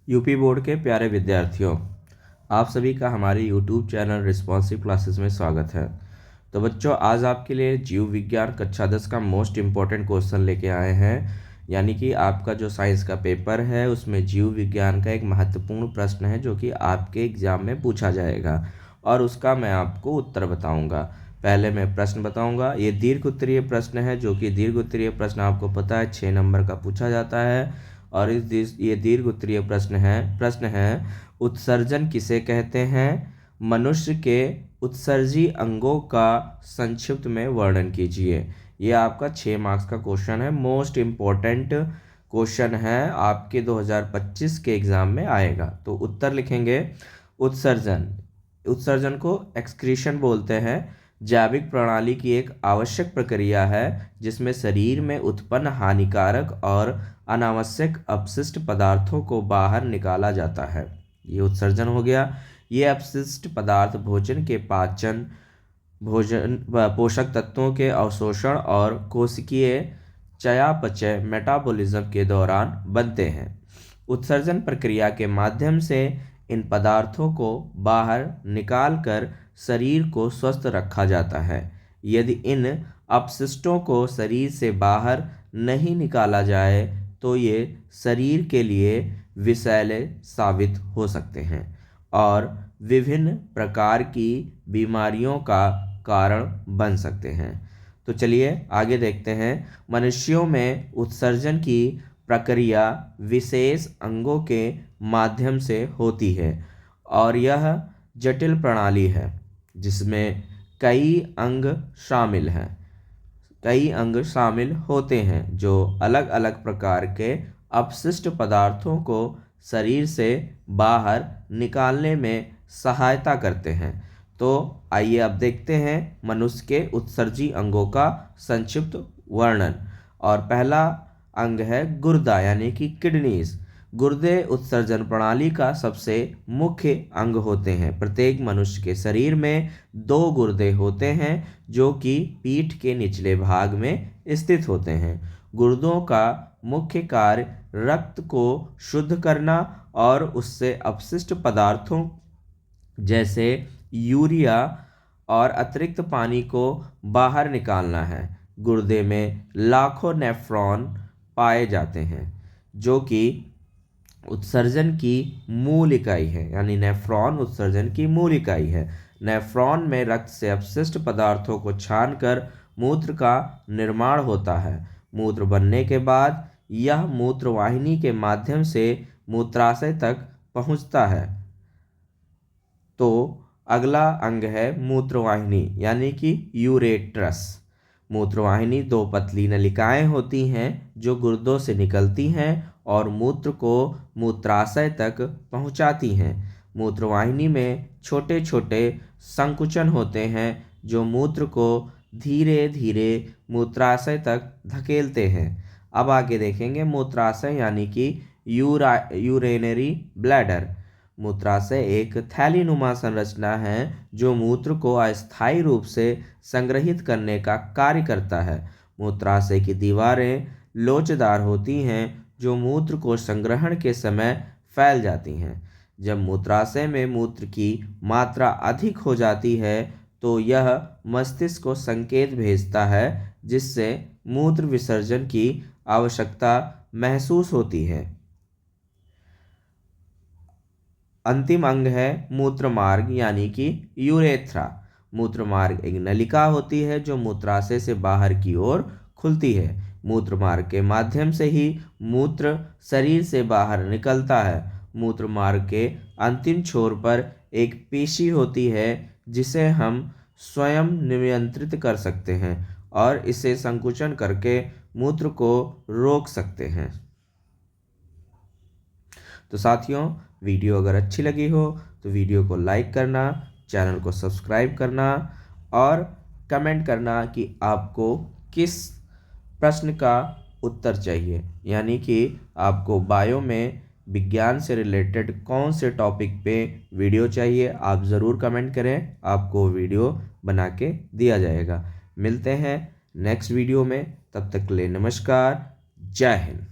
UP board के प्यारे विद्यार्थियों, आप सभी का हमारे यूट्यूब चैनल रिस्पॉन्सिव क्लासेस में स्वागत है। तो बच्चों, आज आपके लिए जीव विज्ञान कक्षा 10 का मोस्ट इम्पॉर्टेंट क्वेश्चन लेके आए हैं। यानी कि आपका जो साइंस का पेपर है उसमें जीव विज्ञान का एक महत्वपूर्ण प्रश्न है जो कि आपके एग्जाम में पूछा जाएगा और उसका मैं आपको उत्तर बताऊंगा। पहले मैं प्रश्न बताऊंगा। ये दीर्घ उत्तरीय प्रश्न है जो कि दीर्घ उत्तरीय प्रश्न आपको पता है 6 नंबर का पूछा जाता है। और ये दीर्घ उत्तरीय प्रश्न है उत्सर्जन किसे कहते हैं? मनुष्य के उत्सर्जी अंगों का संक्षिप्त में वर्णन कीजिए। ये आपका 6 मार्क्स का क्वेश्चन है, मोस्ट इम्पोर्टेंट क्वेश्चन है, आपके 2025 के एग्जाम में आएगा। तो उत्तर लिखेंगे उत्सर्जन को एक्सक्रीशन बोलते हैं। जैविक प्रणाली की एक आवश्यक प्रक्रिया है जिसमें शरीर में उत्पन्न हानिकारक और अनावश्यक अपशिष्ट पदार्थों को बाहर निकाला जाता है। ये उत्सर्जन हो गया। ये अपशिष्ट पदार्थ भोजन के पाचन, पोषक तत्वों के अवशोषण और कोशिकीय चयापचय मेटाबॉलिज्म के दौरान बनते हैं। उत्सर्जन प्रक्रिया के माध्यम से इन पदार्थों को बाहर निकालकर शरीर को स्वस्थ रखा जाता है। यदि इन अपशिष्टों को शरीर से बाहर नहीं निकाला जाए तो ये शरीर के लिए विषैले साबित हो सकते हैं और विभिन्न प्रकार की बीमारियों का कारण बन सकते हैं। तो चलिए आगे देखते हैं। मनुष्यों में उत्सर्जन की प्रक्रिया विशेष अंगों के माध्यम से होती है और यह जटिल प्रणाली है जिसमें कई अंग शामिल होते हैं जो अलग अलग प्रकार के अपशिष्ट पदार्थों को शरीर से बाहर निकालने में सहायता करते हैं। तो आइए अब देखते हैं मनुष्य के उत्सर्जी अंगों का संक्षिप्त वर्णन। और पहला अंग है गुर्दा यानी कि किडनीज। गुर्दे उत्सर्जन प्रणाली का सबसे मुख्य अंग होते हैं। प्रत्येक मनुष्य के शरीर में 2 गुर्दे होते हैं जो कि पीठ के निचले भाग में स्थित होते हैं। गुर्दों का मुख्य कार्य रक्त को शुद्ध करना और उससे अपशिष्ट पदार्थों जैसे यूरिया और अतिरिक्त पानी को बाहर निकालना है। गुर्दे में लाखों नेफ्रॉन पाए जाते हैं जो कि उत्सर्जन की मूल इकाई है। यानी नेफ्रॉन उत्सर्जन की मूल इकाई है। नेफ्रॉन में रक्त से अपशिष्ट पदार्थों को छानकर मूत्र का निर्माण होता है। मूत्र बनने के बाद यह मूत्रवाहिनी के माध्यम से मूत्राशय तक पहुंचता है। तो अगला अंग है मूत्रवाहिनी यानी कि यूरेट्रस। मूत्रवाहिनी 2 पतली नलिकाएं होती हैं जो गुर्दों से निकलती हैं और मूत्र को मूत्राशय तक पहुंचाती हैं। मूत्रवाहिनी में छोटे छोटे संकुचन होते हैं जो मूत्र को धीरे धीरे मूत्राशय तक धकेलते हैं। अब आगे देखेंगे मूत्राशय यानी कि यूरेनरी ब्लैडर। मूत्राशय एक थैलीनुमा संरचना है जो मूत्र को अस्थायी रूप से संग्रहित करने का कार्य करता है। मूत्राशय की दीवारें लोचदार होती हैं जो मूत्र को संग्रहण के समय फैल जाती हैं। जब मूत्राशय में मूत्र की मात्रा अधिक हो जाती है तो यह मस्तिष्क को संकेत भेजता है जिससे मूत्र विसर्जन की आवश्यकता महसूस होती है। अंतिम अंग है मूत्रमार्ग यानी कि यूरेथ्रा। मूत्रमार्ग एक नलिका होती है जो मूत्राशय से बाहर की ओर खुलती है। मूत्रमार्ग के माध्यम से ही मूत्र शरीर से बाहर निकलता है। मूत्रमार्ग के अंतिम छोर पर एक पेशी होती है जिसे हम स्वयं नियंत्रित कर सकते हैं और इसे संकुचन करके मूत्र को रोक सकते हैं। तो साथियों, वीडियो अगर अच्छी लगी हो तो वीडियो को लाइक करना, चैनल को सब्सक्राइब करना और कमेंट करना कि आपको किस प्रश्न का उत्तर चाहिए। यानी कि आपको बायो में विज्ञान से रिलेटेड कौन से टॉपिक पे वीडियो चाहिए, आप ज़रूर कमेंट करें, आपको वीडियो बना के दिया जाएगा। मिलते हैं नेक्स्ट वीडियो में, तब तक के लिए नमस्कार, जय हिंद।